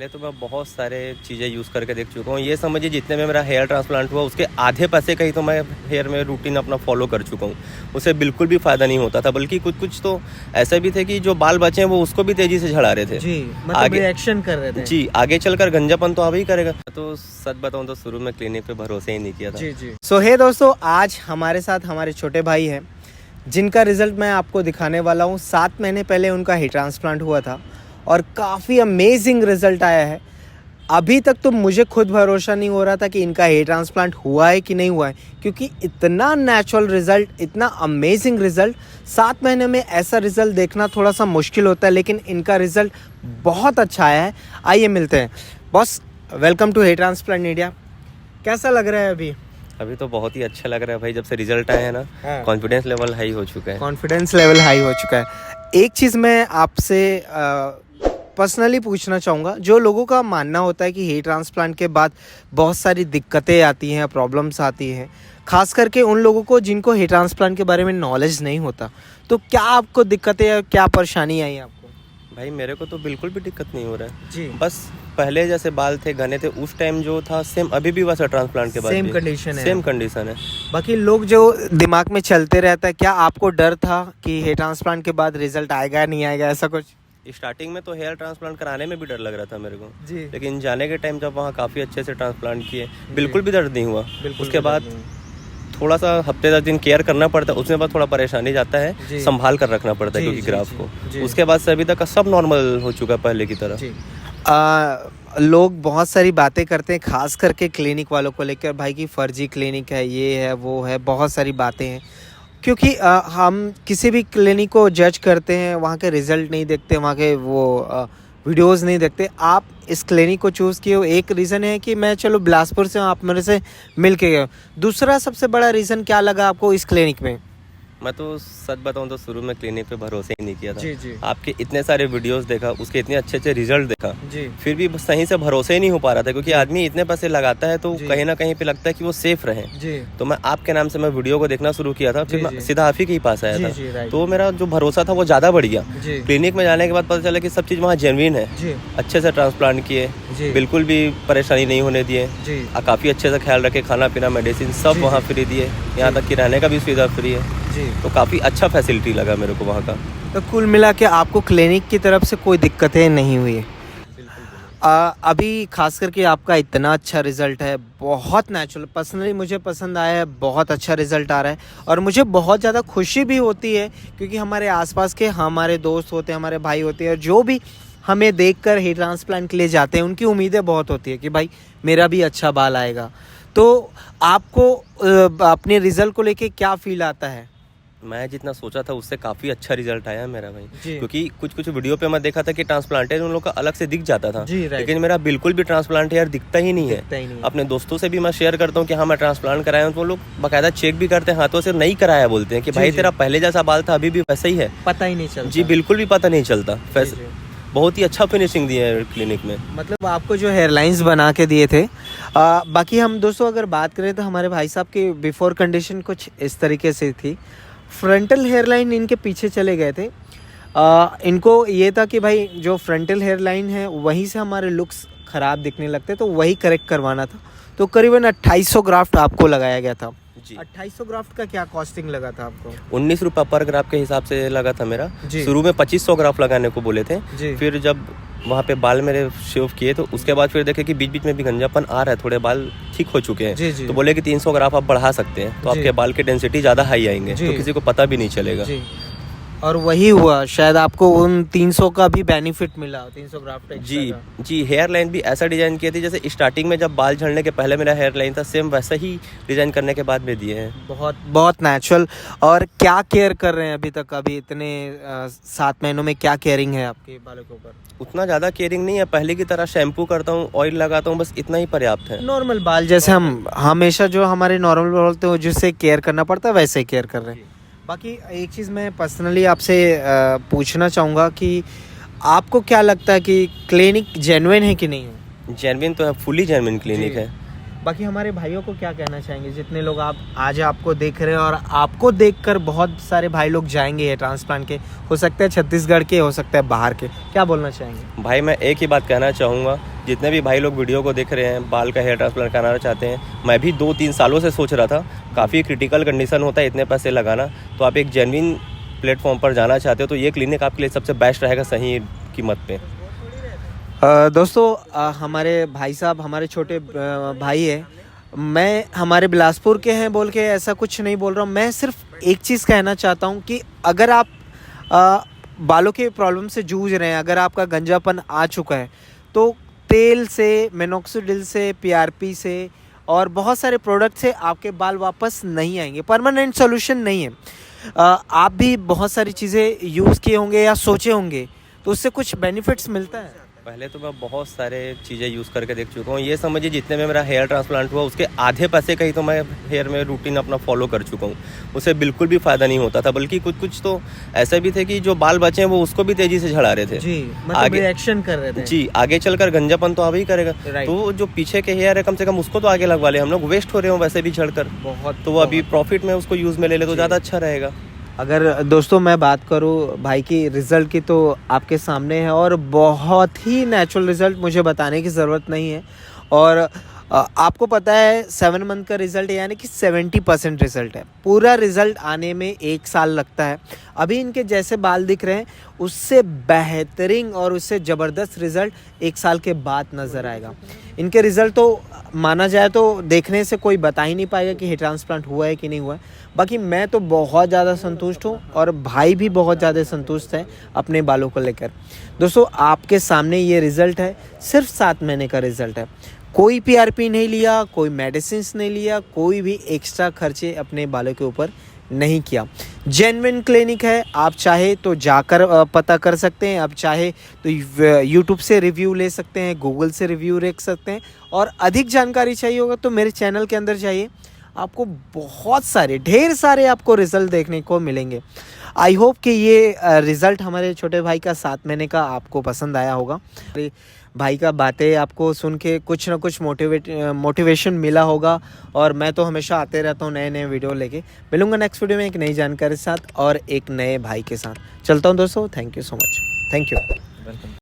तो मैं बहुत सारे चीज़ें यूज़ करके देख चुका हूँ। ये समझिए जितने में मेरा हेयर ट्रांसप्लांट हुआ उसके आधे पैसे का ही तो मैं हेयर में रूटीन अपना फॉलो कर चुका हूँ। उससे बिल्कुल भी फ़ायदा नहीं होता था, बल्कि कुछ कुछ तो ऐसे भी थे कि जो बाल बचे हैं वो उसको भी तेज़ी से झड़ा रहे थे जी, मतलब रिएक्शन कर रहे थे जी। आगे चलकर गंजापन तो आ ही करेगा। तो सच बताऊँ तो शुरू में क्लिनिक पे भरोसे ही नहीं किया था। जी जी। सो हे दोस्तों, आज हमारे साथ हमारे छोटे भाई हैं जिनका रिजल्ट मैं आपको दिखाने वाला हूँ। 7 महीने पहले उनका हेयर ट्रांसप्लांट हुआ था और काफ़ी अमेजिंग रिजल्ट आया है। अभी तक तो मुझे खुद भरोसा नहीं हो रहा था कि इनका हेयर ट्रांसप्लांट हुआ है कि नहीं हुआ है, क्योंकि इतना नेचुरल रिजल्ट, इतना अमेजिंग रिजल्ट, 7 महीने में ऐसा रिजल्ट देखना थोड़ा सा मुश्किल होता है, लेकिन इनका रिजल्ट बहुत अच्छा आया है। आइए मिलते हैं। Boss, welcome to hair transplant India. कैसा लग रहा है अभी? अभी तो बहुत ही अच्छा लग रहा है भाई, जब से रिजल्ट आए हैं ना, कॉन्फिडेंस लेवल हाई हो चुका है। कॉन्फिडेंस लेवल हाई हो चुका है। एक चीज़ मैं आपसे पर्सनली पूछना चाहूँगा, जो लोगों का मानना होता है कि हेयर ट्रांसप्लांट के बाद बहुत सारी दिक्कतें आती हैं, प्रॉब्लम्स आती हैं, खास करके उन लोगों को जिनको हेयर ट्रांसप्लांट के बारे में नॉलेज नहीं होता, तो क्या आपको दिक्कतें या क्या परेशानी आई आपको? भाई मेरे को तो बिल्कुल भी दिक्कत नहीं हो रहा है जी। बस पहले जैसे बाल थे, घने थे, उस टाइम जो था सेम अभी भी वैसा ट्रांसप्लांट के बाद सेम भी कंडीशन है। सेम कंडीशन है। बाकी लोग जो दिमाग में चलते रहता है, क्या आपको डर था कि हेयर ट्रांसप्लांट के बाद रिजल्ट आएगा नहीं आएगा, ऐसा कुछ? स्टार्टिंग में तो हेयर ट्रांसप्लांट कराने में भी डर लग रहा था मेरे को जी। लेकिन जाने के टाइम जब वहाँ काफ़ी अच्छे से ट्रांसप्लांट किए, बिल्कुल भी दर्द नहीं हुआ। उसके बाद थोड़ा सा हफ्ते 10 दिन केयर करना पड़ता है, उसमें बाद थोड़ा परेशानी जाता है, संभाल कर रखना पड़ता है क्योंकि ग्राफ को। उसके बाद से अभी तक का सब नॉर्मल हो चुका है पहले की तरह। लोग बहुत सारी बातें करते हैं, खास करके क्लिनिक वालों को लेकर, भाई की फर्जी क्लिनिक है, ये है वो है, बहुत सारी बातें हैं। क्योंकि हम किसी भी क्लिनिक को जज करते हैं, वहाँ के रिजल्ट नहीं देखते, वहाँ के वो वीडियोस नहीं देखते। आप इस क्लिनिक को चूज़ किए हो, एक रीज़न है कि मैं चलो बिलासपुर से हूँ, आप मेरे से मिल के गए। दूसरा सबसे बड़ा रीज़न क्या लगा आपको इस क्लिनिक में? मैं तो सच बताऊं तो शुरू में क्लिनिक पे भरोसे ही नहीं किया था। जी जी। आपके इतने सारे वीडियोस देखा, उसके इतने अच्छे अच्छे रिजल्ट देखा, जी। फिर भी सही से भरोसे ही नहीं हो पा रहा था, क्योंकि आदमी इतने पैसे लगाता है तो कहीं ना कहीं पे लगता है कि वो सेफ रहे। जी। तो मैं आपके नाम से मैं वीडियो को देखना शुरू किया था, फिर मैं सीधा आप ही के पास आया था। तो मेरा जो भरोसा था वो ज़्यादा बढ़ गया। क्लिनिक में जाने के बाद पता चला कि सब चीज़ वहाँ जेन्युइन है, अच्छे से ट्रांसप्लांट किए, बिल्कुल भी परेशानी नहीं होने दिए, काफ़ी अच्छे से ख्याल रखे, खाना पीना मेडिसिन सब वहाँ फ्री दिए, यहाँ तक कि रहने का भी सुविधा फ्री है। तो काफ़ी अच्छा फैसिलिटी लगा मेरे को वहाँ का। तो कुल मिला के आपको क्लिनिक की तरफ से कोई दिक्कतें नहीं हुई? अभी खास करके आपका इतना अच्छा रिज़ल्ट है, बहुत नेचुरल, पर्सनली मुझे पसंद आया है, बहुत अच्छा रिज़ल्ट आ रहा है और मुझे बहुत ज़्यादा खुशी भी होती है, क्योंकि हमारे आसपास के हमारे दोस्त होते हैं, हमारे भाई होते हैं, और जो भी हमें देखकर हेयर ट्रांसप्लांट के लिए जाते हैं, उनकी उम्मीदें बहुत होती है कि भाई मेरा भी अच्छा बाल आएगा। तो आपको अपने रिज़ल्ट को लेके क्या फील आता है? मैं जितना सोचा था उससे काफ़ी अच्छा रिजल्ट आया मेरा भाई, क्योंकि कुछ कुछ वीडियो पे मैं देखा था कि ट्रांसप्लांटेड उन लोग का अलग से दिख जाता था, लेकिन मेरा बिल्कुल भी ट्रांसप्लांट यार दिखता ही नहीं है। अपने दोस्तों से भी मैं शेयर करता हूँ कि हाँ मैं ट्रांसप्लांट कराया हूँ, तो वो लोग बाकायदा चेक भी करते हैं हाथों से, नहीं कराया बोलते हैं कि भाई तेरा पहले जैसा बाल था अभी भी वैसा ही है, पता ही नहीं चलता। जी बिल्कुल भी पता नहीं चलता। बहुत ही अच्छा फिनिशिंग दिया है क्लिनिक में, मतलब आपको जो हेयरलाइंस बना के दिए थे। बाकी हम दोस्तों अगर बात करें तो हमारे भाई साहब की बिफोर कंडीशन कुछ इस तरीके से थी। फ्रंटल हेयरलाइन इनके पीछे चले गए थे। इनको ये था कि भाई जो फ्रंटल हेयरलाइन है वहीं से हमारे लुक्स ख़राब दिखने लगते, तो वही करेक्ट करवाना था। तो करीबन 2800 ग्राफ्ट आपको लगाया गया था। 2800 ग्राफ्ट का क्या कॉस्टिंग लगा था आपको? 19 रुपये पर ग्राफ के हिसाब से लगा था मेरा। शुरू में 2500 ग्राफ लगाने को बोले थे, फिर जब वहाँ पे बाल मेरे शेव किए तो उसके बाद फिर देखे कि बीच बीच में भी गंजापन आ रहा है, थोड़े बाल ठीक हो चुके हैं, तो बोले कि 300 ग्राफ आप बढ़ा सकते हैं, तो आपके बाल की डेंसिटी ज़्यादा हाई आएंगे, तो किसी को पता भी नहीं चलेगा। और वही हुआ, शायद आपको उन 300 का भी बेनिफिट मिला, 300 ग्राफ्ट एक्स्ट्रा। जी हेयर लाइन भी ऐसा डिजाइन किया थी जैसे स्टार्टिंग में जब बाल झड़ने के पहले मेरा हेयर लाइन था, सेम वैसा ही डिजाइन करने के बाद में दिए हैं। बहुत नेचुरल। और क्या केयर कर रहे हैं अभी तक? अभी इतने 7 महीनों में क्या केयरिंग है आपके बालों के ऊपर? उतना ज़्यादा केयरिंग नहीं है, पहले की तरह शैम्पू करता हूँ, ऑयल लगाता हूँ, बस इतना ही पर्याप्त है। नॉर्मल बाल जैसे हम हमेशा जो हमारे नॉर्मल बाल होते हैं जिससे केयर करना पड़ता है वैसे केयर कर रहे हैं। बाकी एक चीज़ मैं पर्सनली आपसे पूछना चाहूँगा कि आपको क्या लगता है कि क्लिनिक जेन्युइन है कि नहीं है? जेन्युइन तो है, फुली जेन्युइन क्लिनिक है। बाकी हमारे भाइयों को क्या कहना चाहेंगे, जितने लोग आप आज आपको देख रहे हैं और आपको देखकर बहुत सारे भाई लोग जाएंगे हेयर ट्रांसप्लांट के, हो सकता है छत्तीसगढ़ के, हो सकता है बाहर के, क्या बोलना चाहेंगे? भाई मैं एक ही बात कहना चाहूँगा, जितने भी भाई लोग वीडियो को देख रहे हैं, बाल का हेयर ट्रांसप्लांट कराना चाहते हैं, मैं भी 2-3 सालों से सोच रहा था, काफ़ी क्रिटिकल कंडीशन होता है इतने पैसे लगाना, तो आप एक जेन्युइन प्लेटफॉर्म पर जाना चाहते हो तो ये क्लिनिक आपके लिए सबसे बेस्ट रहेगा सही कीमत पे। दोस्तों हमारे भाई साहब हमारे छोटे भाई है, मैं हमारे बिलासपुर के हैं बोल के ऐसा कुछ नहीं बोल रहा हूँ, मैं सिर्फ एक चीज़ कहना चाहता हूँ कि अगर आप बालों के प्रॉब्लम से जूझ रहे हैं, अगर आपका गंजापन आ चुका है, तो तेल से, मिनोक्सिडिल से, PRP से और बहुत सारे प्रोडक्ट से आपके बाल वापस नहीं आएंगे, परमानेंट सोल्यूशन नहीं है। आप भी बहुत सारी चीज़ें यूज़ किए होंगे या सोचे होंगे, तो उससे कुछ बेनिफिट्स मिलता है? पहले तो मैं बहुत सारे चीज़ें यूज़ करके देख चुका हूँ, ये समझिए जितने में मेरा हेयर ट्रांसप्लांट हुआ उसके आधे पैसे का ही तो मैं हेयर में रूटीन अपना फॉलो कर चुका हूँ, उससे बिल्कुल भी फ़ायदा नहीं होता था, बल्कि कुछ तो ऐसे भी थे कि जो बाल बचे हैं वो उसको भी तेज़ी से झड़ा रहे थे जी, मतलब आगे रिएक्शन कर रहे थे जी, आगे चलकर गंजापन तो अभी करेगा, तो जो पीछे के हेयर है कम से कम उसको तो आगे लगवा ले, हम लोग वेस्ट हो रहे हो वैसे भी झड़कर, बहुत, तो वो अभी प्रॉफिट में उसको यूज़ में ले ले तो ज़्यादा अच्छा रहेगा। अगर दोस्तों मैं बात करूं भाई की रिज़ल्ट की, तो आपके सामने है और बहुत ही नेचुरल रिज़ल्ट, मुझे बताने की ज़रूरत नहीं है। और आपको पता है 7 मंथ का रिज़ल्ट यानी कि 70% रिज़ल्ट है, पूरा रिज़ल्ट आने में 1 साल लगता है। अभी इनके जैसे बाल दिख रहे हैं उससे बेहतरीन और उससे ज़बरदस्त रिज़ल्ट 1 साल के बाद नज़र आएगा। इनके रिज़ल्ट तो माना जाए तो देखने से कोई बता ही नहीं पाएगा कि हेयर ट्रांसप्लांट हुआ है कि नहीं हुआ है। बाकी मैं तो बहुत ज़्यादा संतुष्ट हूँ और भाई भी बहुत ज़्यादा संतुष्ट है अपने बालों को लेकर। दोस्तों आपके सामने ये रिज़ल्ट है, सिर्फ 7 महीने का रिज़ल्ट है, कोई PRP नहीं लिया, कोई मेडिसिन नहीं लिया, कोई भी एक्स्ट्रा खर्चे अपने बालों के ऊपर नहीं किया। जेन्युइन क्लिनिक है, आप चाहे तो जाकर पता कर सकते हैं, आप चाहे तो यूट्यूब से रिव्यू ले सकते हैं, गूगल से रिव्यू देख सकते हैं, और अधिक जानकारी चाहिए होगा तो मेरे चैनल के अंदर जाइए, आपको बहुत सारे ढेर सारे आपको रिज़ल्ट देखने को मिलेंगे। आई होप कि ये रिज़ल्ट हमारे छोटे भाई का 7 महीने का आपको पसंद आया होगा। भाई का बातें आपको सुन के कुछ ना कुछ मोटिवेशन मिला होगा, और मैं तो हमेशा आते रहता हूँ नए नए वीडियो लेके। मिलूंगा नेक्स्ट वीडियो में एक नई जानकारी के साथ और एक नए भाई के साथ। चलता हूँ दोस्तों, thank you so much, thank you, welcome.